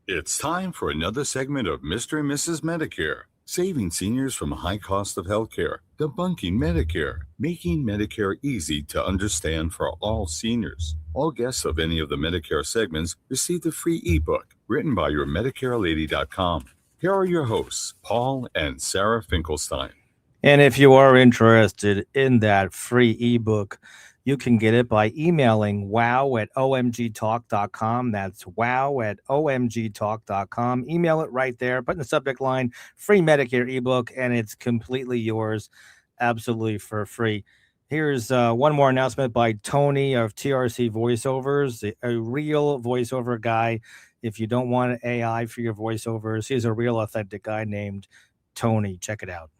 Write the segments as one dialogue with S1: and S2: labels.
S1: It's time for another segment of Mr. and Mrs. Medicare, saving seniors from a high cost of healthcare, debunking Medicare, making Medicare easy to understand for all seniors. All guests of any of the Medicare segments receive a free ebook written by your MedicareLady.com. Here are your hosts, Paul and Sarah Finkelstein.
S2: And if you are interested in that free ebook, you can get it by emailing wow@omgtalk.com. That's wow@omgtalk.com. Email it right there. Put in the subject line, free Medicare ebook, and it's completely yours, absolutely for free. Here's one more announcement by Tony of TRC Voiceovers, a real voiceover guy. If you don't want AI for your voiceovers, he's a real authentic guy named Tony. Check it out.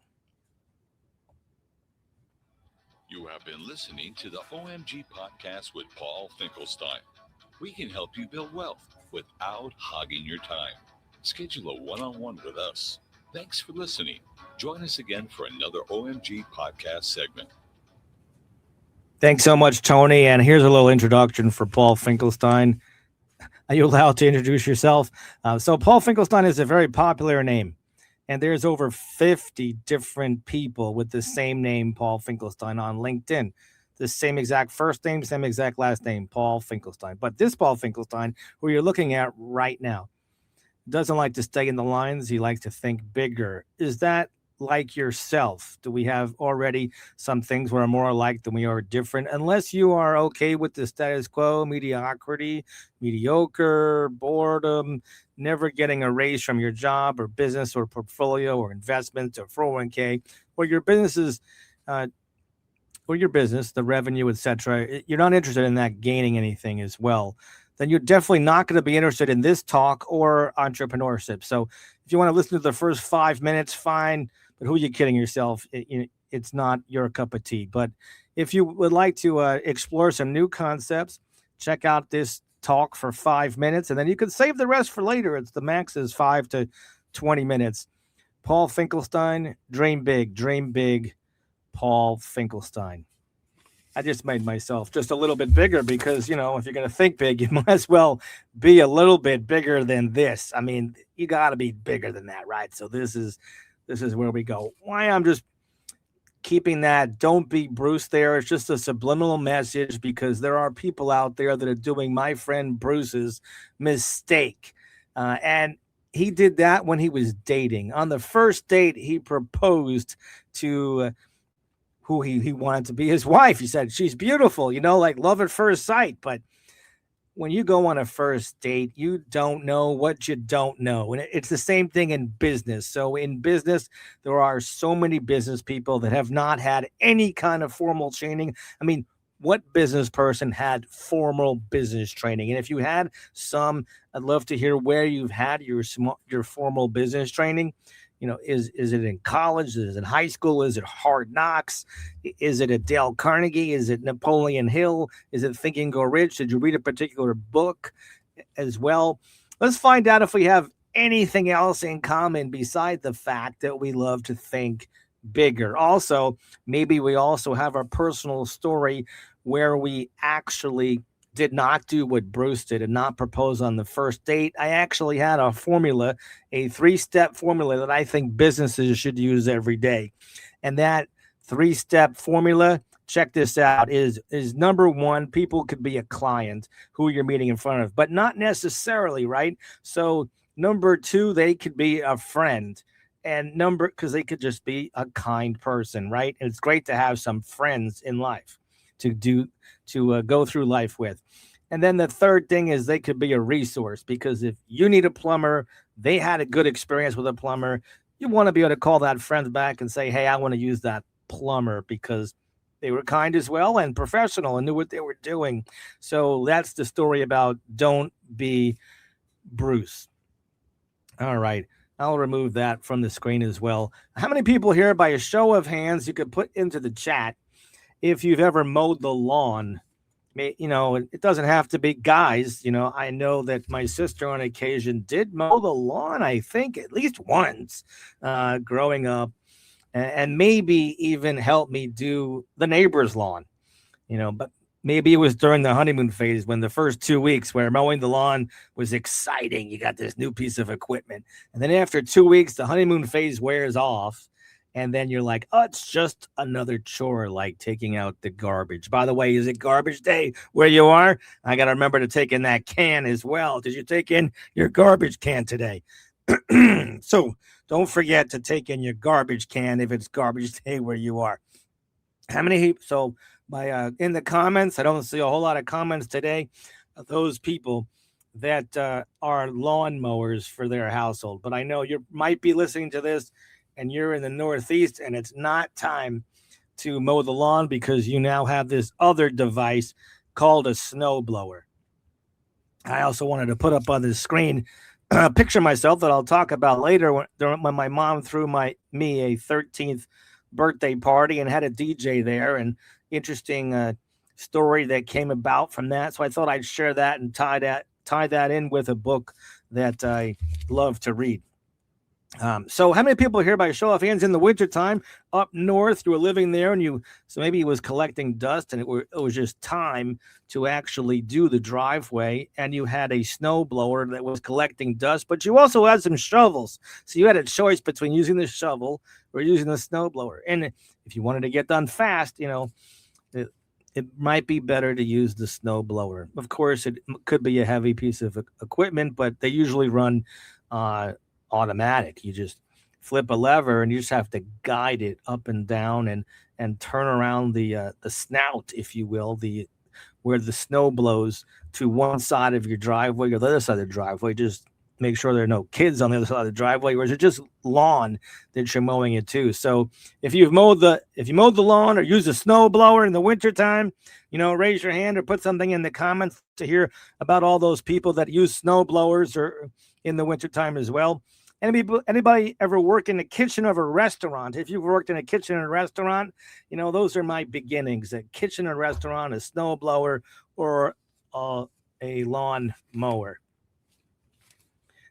S1: You have been listening to the OMG podcast with Paul Finkelstein. We can help you build wealth without hogging your time. Schedule a one-on-one with us. Thanks for listening. Join us again for another OMG podcast segment.
S2: Thanks so much, Tony. And here's a little introduction for Paul Finkelstein. Are you allowed to introduce yourself? So Paul Finkelstein is a very popular name. And there's over 50 different people with the same name, Paul Finkelstein, on LinkedIn. The same exact first name, same exact last name, Paul Finkelstein. But this Paul Finkelstein, who you're looking at right now, doesn't like to stay in the lines. He likes to think bigger. Is that like yourself? Do we have already some things we're more alike than we are different? Unless you are okay with the status quo, mediocrity, mediocre, boredom, never getting a raise from your job or business or portfolio or investments or 401k, or your businesses, the revenue, etc. You're not interested in that gaining anything as well. Then you're definitely not going to be interested in this talk or entrepreneurship. So if you want to listen to the first 5 minutes, fine. But who are you kidding yourself? It's not your cup of tea. But if you would like to explore some new concepts, check out this talk for 5 minutes, and then you can save the rest for later. It's the max is 5 to 20 minutes. Paul Finkelstein, dream big, Paul Finkelstein. I just made myself just a little bit bigger because, if you're going to think big, you might as well be a little bit bigger than this. I mean, you got to be bigger than that, right? So this is where we go. Why I'm just keeping that don't be Bruce there. It's just a subliminal message because there are people out there that are doing my friend Bruce's mistake. And he did that when he was dating. On the first date, he proposed to who he wanted to be his wife. He said, she's beautiful, like love at first sight. But when you go on a first date, you don't know what you don't know. And it's the same thing in business. So in business, there are so many business people that have not had any kind of formal training. I mean, what business person had formal business training? And if you had some, I'd love to hear where you've had your formal business training. Is it in college? Is it in high school? Is it Hard Knocks? Is it at Dale Carnegie? Is it Napoleon Hill? Is it Think and Go Rich? Did you read a particular book as well? Let's find out if we have anything else in common besides the fact that we love to think bigger. Also, maybe we also have a personal story where we actually did not do what Bruce did and not propose on the first date. I actually had a formula, a 3-step formula that I think businesses should use every day. And that 3-step formula, check this out, is number one, people could be a client who you're meeting in front of, but not necessarily, right? So number two, they could be a friend. And because they could just be a kind person, right? And it's great to have some friends in life to go through life with. And then the third thing is they could be a resource, because if you need a plumber, they had a good experience with a plumber, you want to be able to call that friend back and say, hey, I want to use that plumber because they were kind as well and professional and knew what they were doing. So that's the story about don't be Bruce. All right. I'll remove that from the screen as well. How many people here, by a show of hands, you could put into the chat if you've ever mowed the lawn? It doesn't have to be guys. I know that my sister on occasion did mow the lawn, I think at least once growing up, and maybe even help me do the neighbor's lawn, but Maybe it was during the honeymoon phase when the first 2 weeks where mowing the lawn was exciting. You got this new piece of equipment. And then after 2 weeks, the honeymoon phase wears off. And then you're like, oh, it's just another chore like taking out the garbage. By the way, is it garbage day where you are? I got to remember to take in that can as well. Did you take in your garbage can today? So don't forget to take in your garbage can if it's garbage day where you are. How many? So in the comments, I don't see a whole lot of comments today of those people that are lawn mowers for their household. But I know you might be listening to this and you're in the Northeast and it's not time to mow the lawn because you now have this other device called a snow blower. I also wanted to put up on the screen a picture of myself that I'll talk about later when my mom threw me a 13th birthday party and had a DJ there, and interesting story that came about from that. So I thought I'd share that and tie that in with a book that I love to read. So how many people here by show of hands in the wintertime up north, you were living there and so maybe it was collecting dust and it was just time to actually do the driveway and you had a snow blower that was collecting dust, but you also had some shovels. So you had a choice between using the shovel or using the snow blower. And if you wanted to get done fast, it might be better to use the snow blower. Of course, it could be a heavy piece of equipment, but they usually run automatic. You just flip a lever and you just have to guide it up and down and turn around the snout, if you will, where the snow blows to one side of your driveway or the other side of the driveway. Just make sure there are no kids on the other side of the driveway, or is it just lawn that you're mowing it to? So if you mowed the lawn or use a snow blower in the wintertime, raise your hand or put something in the comments to hear about all those people that use snow blowers or in the wintertime as well. Anybody ever work in the kitchen of a restaurant? If you've worked in a kitchen and restaurant, those are my beginnings. A kitchen and restaurant, a snow blower, or a lawn mower.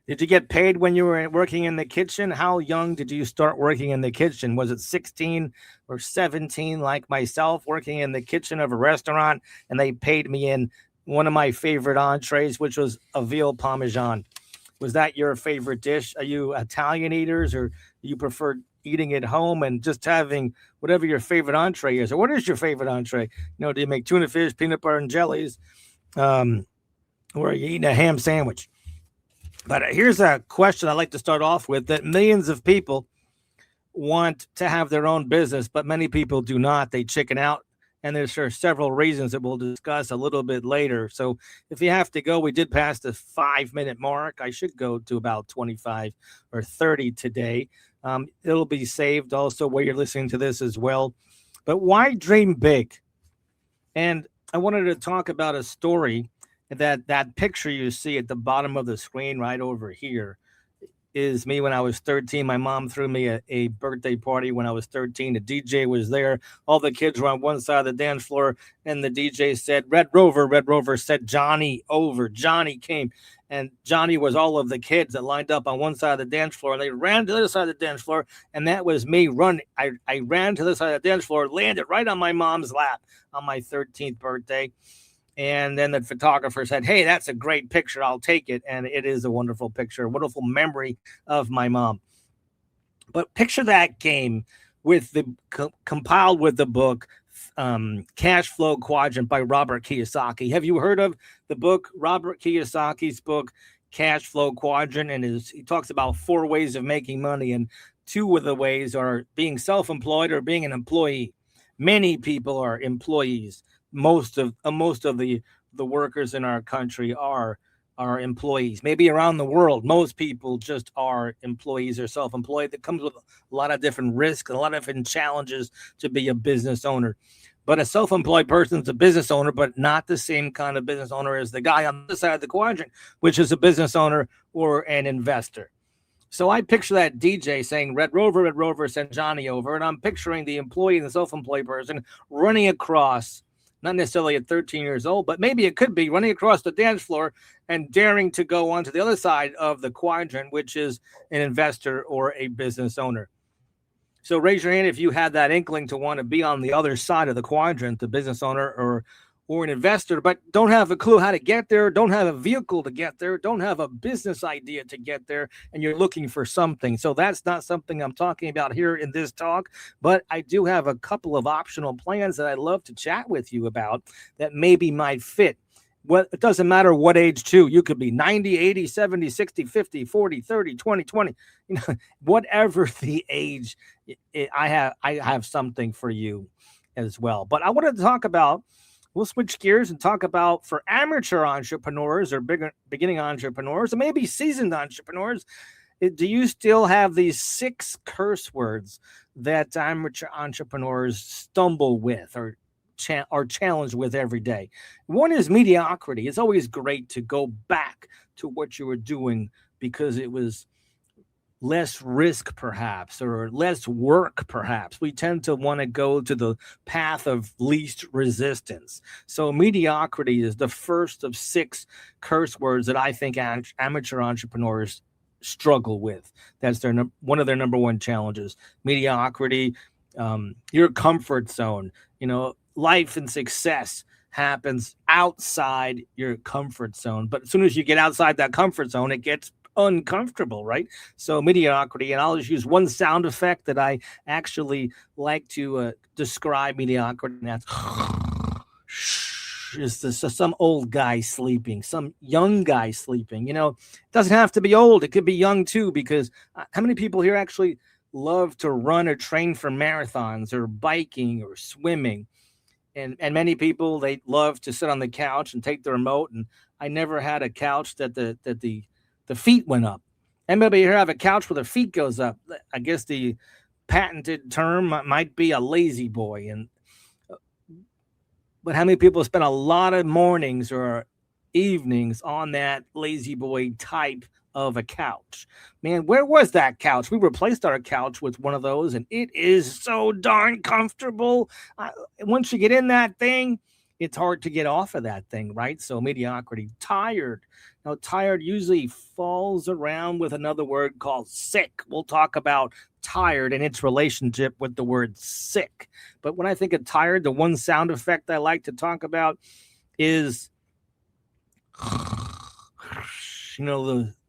S2: Did you get paid when you were working in the kitchen? How young did you start working in the kitchen? Was it 16 or 17 like myself, working in the kitchen of a restaurant, and they paid me in one of my favorite entrees, which was a veal parmesan? Was that your favorite dish? Are you Italian eaters, or do you prefer eating at home and just having whatever your favorite entree is? Or what is your favorite entree? Do you make tuna fish, peanut butter and jellies? Or are you eating a ham sandwich? But here's a question I'd like to start off with, that millions of people want to have their own business, but many people do not. They chicken out. And there's several reasons that we'll discuss a little bit later. So if you have to go, we did pass the 5-minute mark. I should go to about 25 or 30 today. It'll be saved also where you're listening to this as well. But why dream big? And I wanted to talk about a story that picture you see at the bottom of the screen right over here is me when I was 13. My mom threw me a birthday party when I was 13. The DJ was there. All the kids were on one side of the dance floor, and the DJ said, Red Rover. Red Rover said, Johnny over. Johnny came, and Johnny was all of the kids that lined up on one side of the dance floor. They ran to the other side of the dance floor, and that was me running. I ran to the side of the dance floor, landed right on my mom's lap on my 13th birthday. And then the photographer said, hey, that's a great picture. I'll take it. And it is a wonderful picture, a wonderful memory of my mom. But picture that game with compiled with the book, Cash Flow Quadrant by Robert Kiyosaki. Have you heard of the book, Robert Kiyosaki's book, Cash Flow Quadrant? And he talks about 4 ways of making money. And 2 of the ways are being self-employed or being an employee. Many people are employees. Most of the workers in our country are employees. Maybe around the world, most people just are employees or self-employed. That comes with a lot of different risks and a lot of different challenges to be a business owner. But a self-employed person is a business owner, but not the same kind of business owner as the guy on the side of the quadrant, which is a business owner or an investor. So I picture that DJ saying, Red Rover, send Johnny over. And I'm picturing the employee and the self-employed person running across, not necessarily at 13 years old, but maybe it could be running across the dance floor and daring to go onto the other side of the quadrant, which is an investor or a business owner. So raise your hand if you had that inkling to want to be on the other side of the quadrant, the business owner or an investor, but don't have a clue how to get there, don't have a vehicle to get there, don't have a business idea to get there, and you're looking for something. So that's not something I'm talking about here in this talk, but I do have a couple of optional plans that I'd love to chat with you about that maybe might fit. Well, it doesn't matter what age too. You could be 90, 80, 70, 60, 50, 40, 30, 20, 20, whatever the age, I have something for you as well. But I wanted to talk about, we'll switch gears and talk about, for amateur entrepreneurs or beginning entrepreneurs, or maybe seasoned entrepreneurs, do you still have these 6 curse words that amateur entrepreneurs stumble with or are challenged with every day? One is mediocrity. It's always great to go back to what you were doing because it was less risk, perhaps, or less work, perhaps. We tend to want to go to the path of least resistance. So mediocrity is the first of 6 curse words that I think amateur entrepreneurs struggle with. That's one of their number one challenges. Mediocrity, your comfort zone. Life and success happens outside your comfort zone. But as soon as you get outside that comfort zone, it gets uncomfortable, right? So mediocrity, and I'll just use one sound effect that I actually like to describe mediocrity, and that's is some old guy sleeping, some young guy sleeping. It doesn't have to be old. It could be young too, because how many people here actually love to run or train for marathons or biking or swimming? And many people, they love to sit on the couch and take the remote. And I never had a couch that the feet went up. Anybody here have a couch where the feet goes up? I guess the patented term might be a lazy boy. But how many people spend a lot of mornings or evenings on that lazy boy type of a couch? Man, where was that couch? We replaced our couch with one of those, and it is so darn comfortable. Once you get in that thing, it's hard to get off of that thing, right? So mediocrity. Tired. Now, tired usually falls around with another word called sick. We'll talk about tired and its relationship with the word sick. But when I think of tired, the one sound effect I like to talk about is,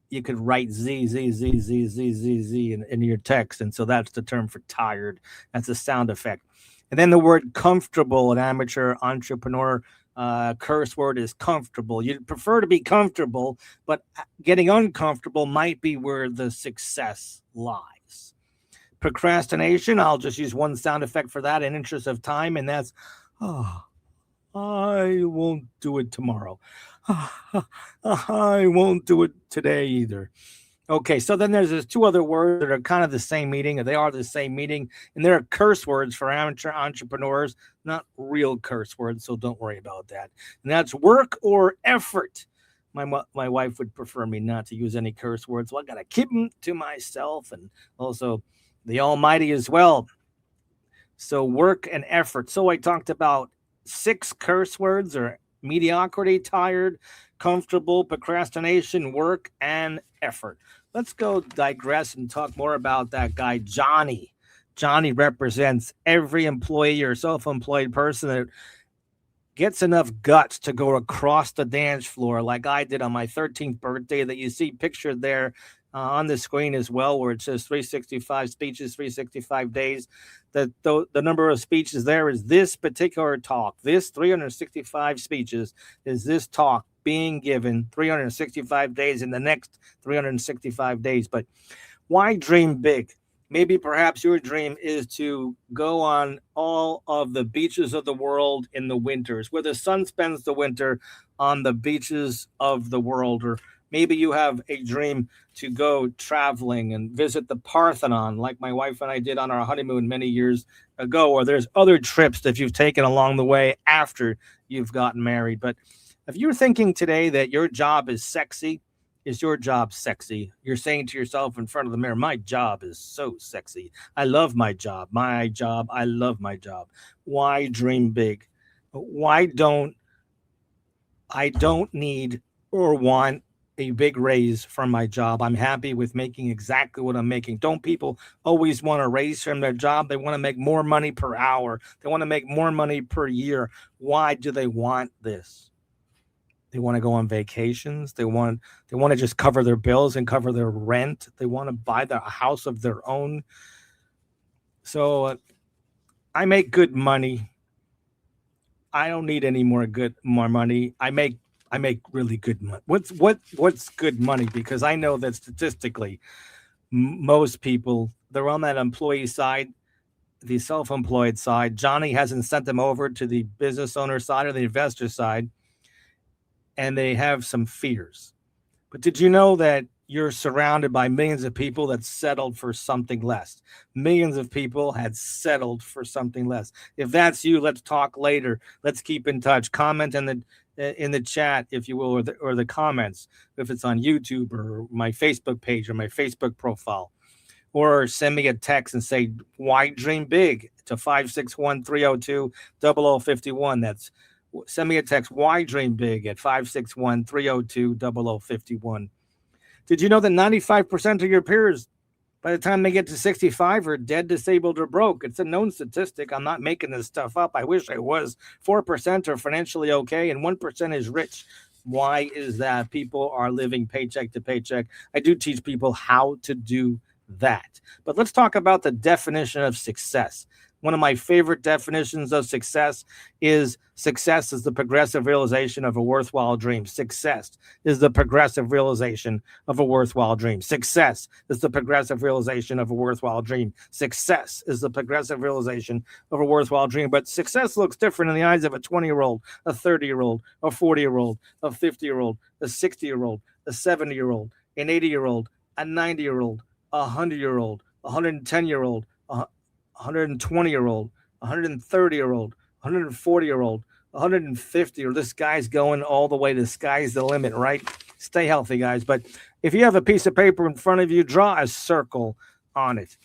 S2: you could write Z, Z, Z, Z, Z, Z, Z in your text. And so that's the term for tired. That's a sound effect. And then the word comfortable, an amateur entrepreneur curse word is comfortable. You'd prefer to be comfortable, but getting uncomfortable might be where the success lies. Procrastination, I'll just use one sound effect for that in interest of time, and that's, I won't do it tomorrow. I won't do it today either. Okay, so then there's 2 other words that are kind of the same meaning, or they are the same meaning, and they're curse words for amateur entrepreneurs, not real curse words, so don't worry about that. And that's work or effort. My wife would prefer me not to use any curse words, so I got to keep them to myself, and also the Almighty as well. So work and effort. So I talked about 6 curse words, or mediocrity, tired, comfortable, procrastination, work, and effort. Let's go digress and talk more about that guy, Johnny. Johnny represents every employee or self-employed person that gets enough guts to go across the dance floor like I did on my 13th birthday, that you see pictured there on the screen as well, where it says 365 speeches, 365 days. The number of speeches there is this particular talk. This 365 speeches is this talk being given 365 days in the next 365 days. But why dream big? Maybe perhaps your dream is to go on all of the beaches of the world in the winters, where the sun spends the winter on the beaches of the world. Or maybe you have a dream to go traveling and visit the Parthenon, like my wife and I did on our honeymoon many years ago. Or there's other trips that you've taken along the way after you've gotten married. But if you're thinking today that your job is sexy, is your job sexy? You're saying to yourself in front of the mirror, my job is so sexy. I love my job. My job. I love my job. Why dream big? Why don't I don't need or want a big raise from my job. I'm happy with making exactly what I'm making. Don't people always want a raise from their job? They want to make more money per hour. They want to make more money per year. Why do they want this? They want to go on vacations. They want to just cover their bills and cover their rent. They want to buy a house of their own. So I make good money. I don't need any more money. I make really good money. What's good money? Because I know that statistically, most people, they're on that employee side, the self-employed side. Johnny hasn't sent them over to the business owner side or the investor side, and they have some fears. But did you know that you're surrounded by millions of people that settled for something less? Millions of people had settled for something less. If that's you, let's talk later. Let's keep in touch. Comment in the chat, if you will, or the comments, if it's on YouTube or my Facebook page or my Facebook profile. Or send me a text and say, why dream big, to 561-302-0051. That's send me a text, why dream big, at 561-302-0051. Did you know that 95% of your peers, by the time they get to 65, are dead, disabled, or broke? It's a known statistic. I'm not making this stuff up. I wish I was. 4% are financially okay, and 1% is rich. Why is that? People are living paycheck to paycheck. I do teach people how to do that. But let's talk about the definition of success. One of my favorite definitions of success is the progressive realization of a worthwhile dream. Success is the progressive realization of a worthwhile dream. Success is the progressive realization of a worthwhile dream. Success is the progressive realization of a worthwhile dream. But success looks different in the eyes of a 20-year-old, a 30-year-old, a 40-year-old, a 50-year-old, a 60-year-old, a 70-year-old, an 80-year-old, a 90-year-old, a 100-year-old, a 110-year-old, a 120-year-old, 130-year-old, 140-year-old, 150, or this guy's going all the way to the sky's the limit, right? Stay healthy, guys. But if you have a piece of paper in front of you, draw a circle on it.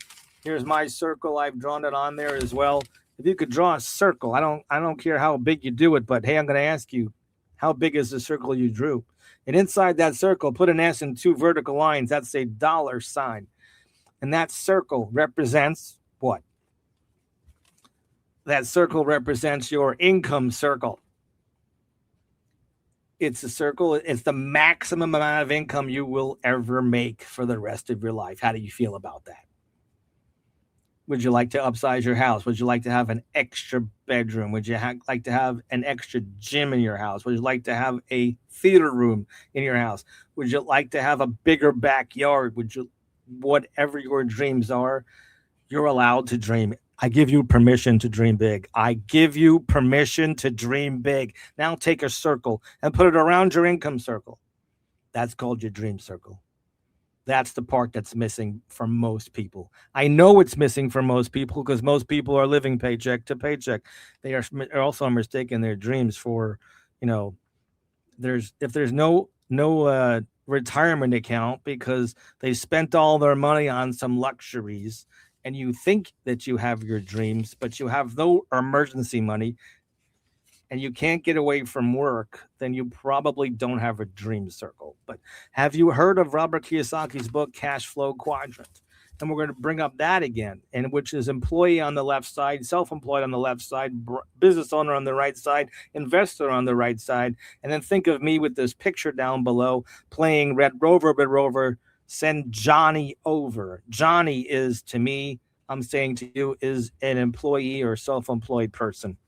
S2: Here's my circle. I've drawn it on there as well. If you could draw a circle, I don't care how big you do it, but hey, I'm going to ask you, how big is the circle you drew? And inside that circle, put an S and two vertical lines. That's a dollar sign. And that circle represents what? That circle represents your income circle. It's a circle. It's the maximum amount of income you will ever make for the rest of your life. How do you feel about that? Would you like to upsize your house? Would you like to have an extra bedroom? Would you like to have an extra gym in your house? Would you like to have a theater room in your house? Would you like to have a bigger backyard? Whatever your dreams are, you're allowed to dream. I give you permission to dream big. I give you permission to dream big. Now take a circle and put it around your income circle. That's called your dream circle. That's the part that's missing from most people. I know it's missing from most people because most people are living paycheck to paycheck. They are also mistaking their dreams for, if there's no retirement account because they spent all their money on some luxuries, and you think that you have your dreams, but you have no emergency money, and you can't get away from work, then you probably don't have a dream circle. But have you heard of Robert Kiyosaki's book, Cash Flow Quadrant? And we're going to bring up that again, and which is employee on the left side, self-employed on the left side, business owner on the right side, investor on the right side. And then think of me with this picture down below playing Red Rover, send Johnny over. Johnny is, to me, I'm saying to you, is an employee or self-employed person.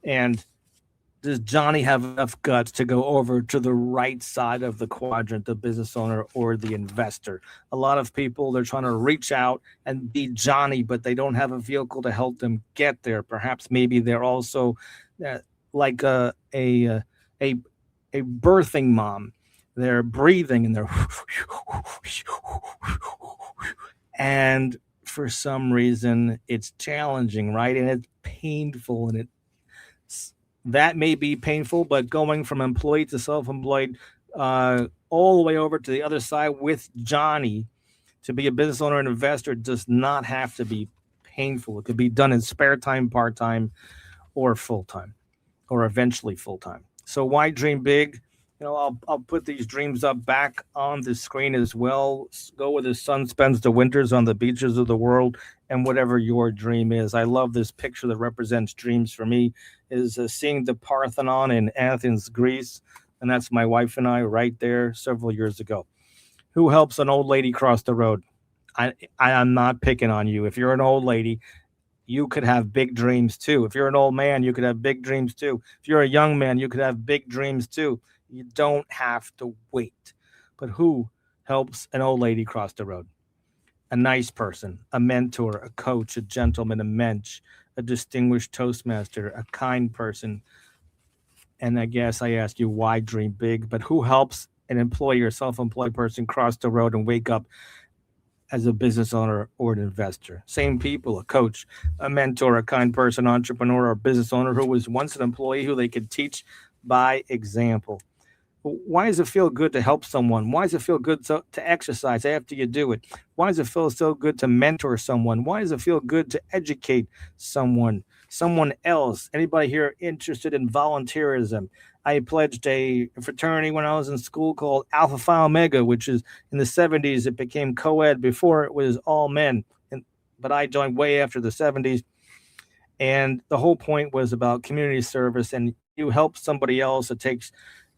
S2: And does Johnny have enough guts to go over to the right side of the quadrant, the business owner or the investor? A lot of people, they're trying to reach out and be Johnny, but they don't have a vehicle to help them get there. Perhaps maybe they're also like a birthing mom. They're breathing and they're and for some reason it's challenging, right? And it's painful, and that may be painful, but going from employee to self-employed all the way over to the other side with Johnny to be a business owner and investor does not have to be painful. It could be done in spare time, part-time, or full-time, or eventually full-time. So why dream big? I'll put these dreams up back on the screen as well. Go where the sun spends the winters on the beaches of the world, and whatever your dream is. I love this picture that represents dreams for me. Is seeing the Parthenon in Athens, Greece, and that's my wife and I right there several years ago. Who helps an old lady cross the road? I'm not picking on you. If you're an old lady, you could have big dreams too. If you're an old man, you could have big dreams too. If you're a young man, you could have big dreams too. You don't have to wait. But who helps an old lady cross the road? A nice person, a mentor, a coach, a gentleman, a mensch, a distinguished toastmaster, a kind person. And I guess I ask you, why dream big? But who helps an employee or self employed person cross the road and wake up as a business owner or an investor? Same people, a coach, a mentor, a kind person, entrepreneur, or business owner who was once an employee who they could teach by example. Why does it feel good to help someone? Why does it feel good to exercise after you do it? Why does it feel so good to mentor someone? Why does it feel good to educate someone else? Anybody here interested in volunteerism? I pledged a fraternity when I was in school called Alpha Phi Omega, which is in the 70s. It became co-ed. Before it was all men, but I joined way after the 70s. And the whole point was about community service, and you help somebody else. It takes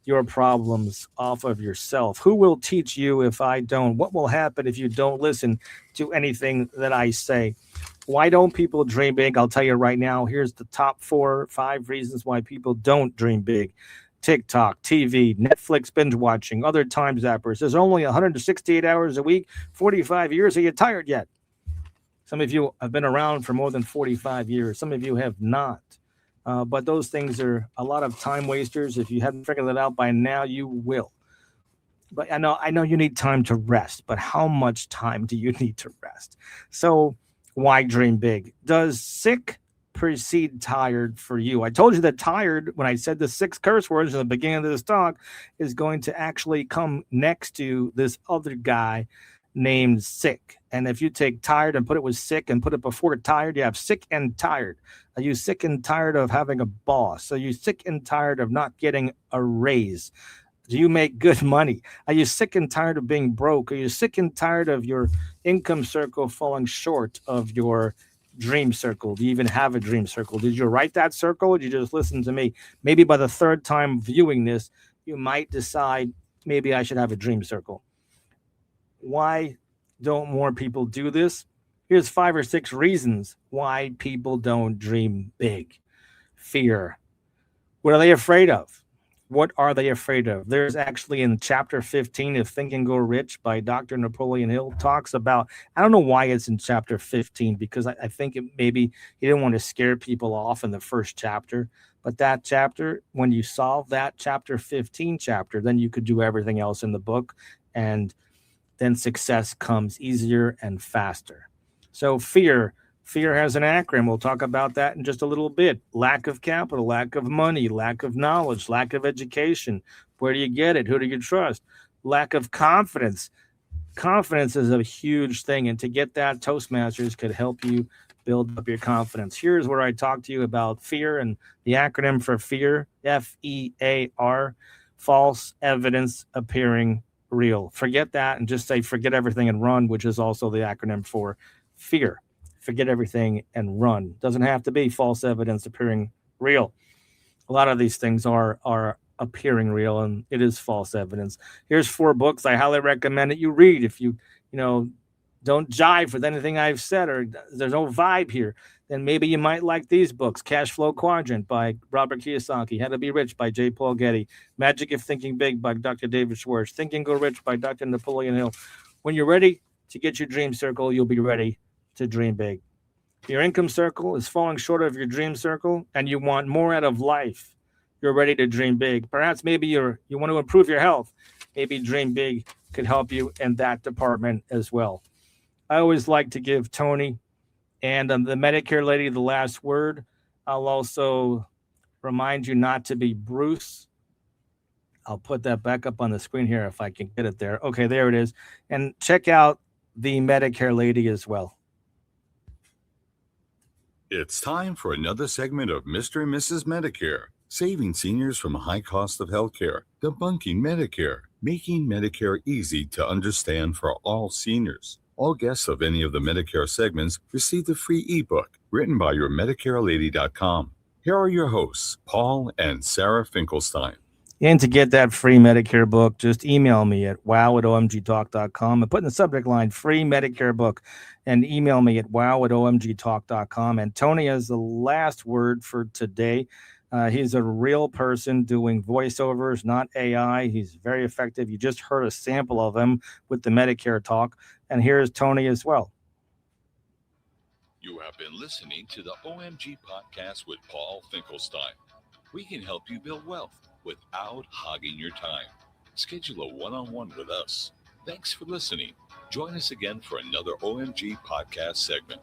S2: your problems off of yourself. Who will teach you if I don't? What will happen if you don't listen to anything that I say? Why don't people dream big? I'll tell you right now. Here's the top 4 or 5 reasons why people don't dream big. TikTok, TV, Netflix binge watching, other time zappers. There's only 168 hours a week, 45 years. Are you tired yet? Some of you have been around for more than 45 years. Some of you have not. But those things are a lot of time wasters. If you haven't figured that out by now, you will. But I know you need time to rest, but how much time do you need to rest? So why dream big? Does sick precede tired for you? I told you that tired, when I said the 6 curse words in the beginning of this talk, is going to actually come next to this other guy named sick. And if you take tired and put it with sick and put it before tired, you have sick and tired. Are you sick and tired of having a boss? Are you sick and tired of not getting a raise? Do you make good money? Are you sick and tired of being broke? Are you sick and tired of your income circle falling short of your dream circle? Do you even have a dream circle? Did you write that circle, or did you just listen to me? Maybe by the 3rd time viewing this, you might decide maybe I should have a dream circle. Why don't more people do this? Here's 5 or 6 reasons why people don't dream big. Fear. What are they afraid of? What are they afraid of? There's actually in chapter 15 of Think and Go Rich by Dr. Napoleon Hill talks about, I don't know why it's in chapter 15, because I think maybe he didn't want to scare people off in the first chapter. But that chapter, when you solve that chapter 15 chapter, then you could do everything else in the book, and then success comes easier and faster. So fear has an acronym. We'll talk about that in just a little bit. Lack of capital, lack of money, lack of knowledge, lack of education. Where do you get it? Who do you trust? Lack of confidence. Confidence is a huge thing. And to get that, Toastmasters could help you build up your confidence. Here's where I talk to you about fear, and the acronym for fear, FEAR, false evidence appearing real. Forget that and just say forget everything and run, which is also the acronym for fear. Forget everything and run. Doesn't have to be false evidence appearing real. A lot of these things are appearing real, and it is false evidence. Here's 4 books I highly recommend that you read if you don't jive with anything I've said, or there's no vibe here, then maybe you might like these books. Cash Flow Quadrant by Robert Kiyosaki, How to Be Rich by J. Paul Getty, Magic of Thinking Big by Dr. David Schwartz, Think and Go Rich by Dr. Napoleon Hill. When you're ready to get your dream circle, you'll be ready to dream big. If your income circle is falling short of your dream circle and you want more out of life, you're ready to dream big. Perhaps maybe you want to improve your health. Maybe Dream Big could help you in that department as well. I always like to give Tony and the Medicare lady the last word. I'll also remind you not to be Bruce. I'll put that back up on the screen here if I can get it there. Okay, there it is. And check out the Medicare lady as well.
S1: It's time for another segment of Mr. and Mrs. Medicare, saving seniors from a high cost of healthcare, debunking Medicare, making Medicare easy to understand for all seniors. All guests of any of the Medicare segments receive a free ebook written by your MedicareLady.com. Here are your hosts, Paul and Sarah Finkelstein.
S2: And to get that free Medicare book, just email me at wow@omgtalk.com and put in the subject line free Medicare book and email me at wow@omgtalk.com. And Tony has the last word for today. He's a real person doing voiceovers, not AI. He's very effective. You just heard a sample of him with the Medicare talk. And here's Tony as well.
S1: You have been listening to the OMG podcast with Paul Finkelstein. We can help you build wealth without hogging your time. Schedule a one-on-one with us. Thanks for listening. Join us again for another OMG podcast segment.